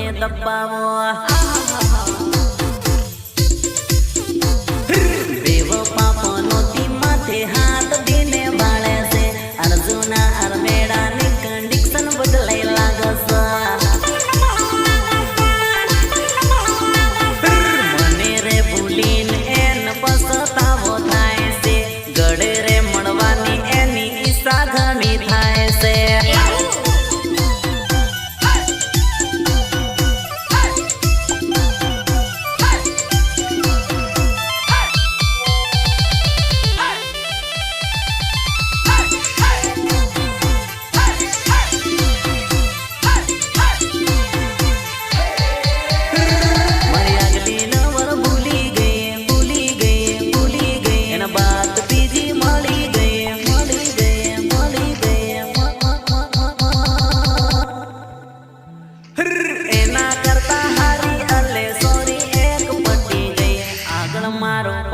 કરીને દબાવો બેવ પાપનો તી માથે હાથ દીને વાળે છે અર્જુના અરમેડાની કંડિશન બદલાઈ લાગશે મને રે ભૂલીને એન પસ્તાવો થાય છે ગળે રે મળવાની એની ઈચ્છા ઘણી થાય છે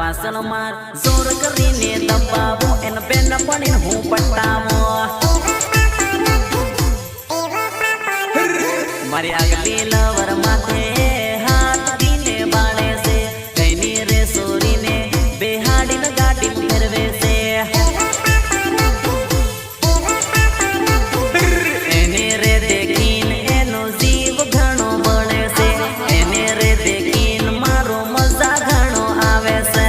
પાછળ માર જોર કરીને દબાવો એને બેન પણ હું પટાવો મારી આગલી લવર માથે હાથ દીને બાળે છે કઈની રે સોરીને બેહાડીને ગાડી ફેરવે છે એને રે દેખીને એનો જીવ ઘણો બળે છે એને રે દેખીને મારો મજા ઘણો આવે છે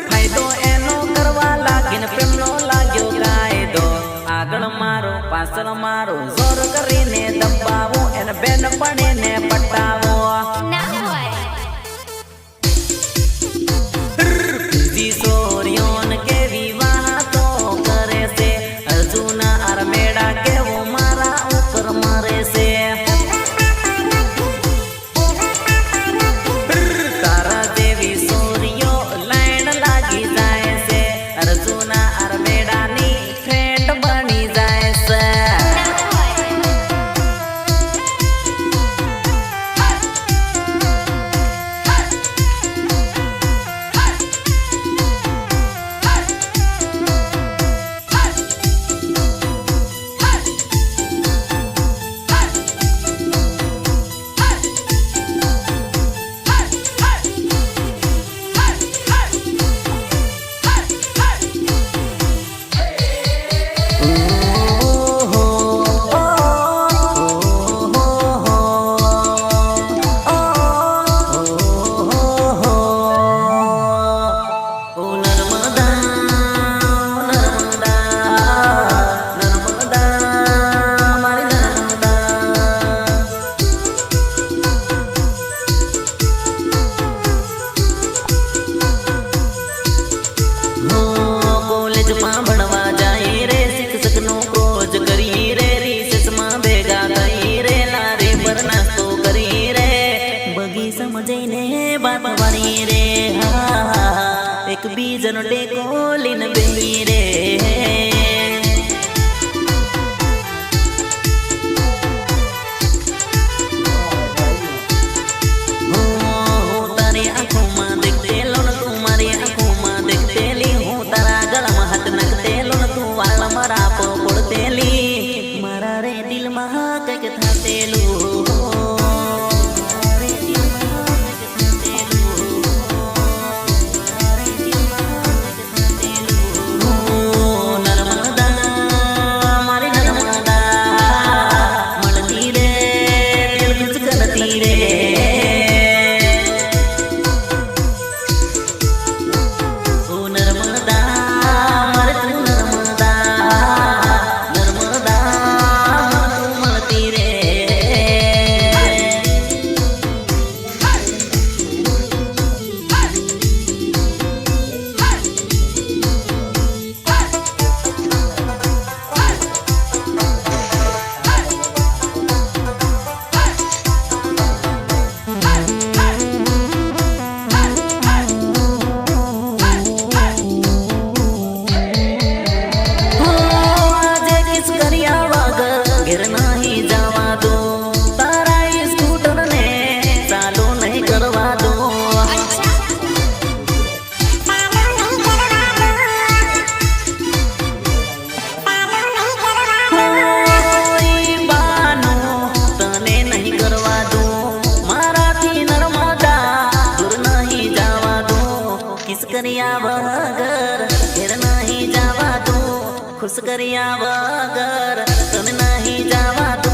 ફાયદો એનો કરવા લાગીને પ્રેમનો લાગ્યો કાયદો આગળ મારો પાછળ મારો જોર કરીને દબાવો એને બેન પણ એને પટાવો કિશોરીઓન કેવી વાતો કરે છે અર્જુના અરમેડા કેવો મારા ઉપર મરે છે ભણવા જાય રે શિક્ષકનો કોચ કરી રે રિસેસમાં ભેગા થઈ રે લારી પર નાસ્તો કરી રે બગીચામાં જઈને વાત વાળી રે એક બીજાનો ટેકો લઈને બેહી રે તારી આંખોમાં દેખતે લો તું મારી આંખોમાં દેખતે લી હું તારા ગળામાં હાથ નાખતે ખુશ કર્યા વગર તને નહીં જવા દો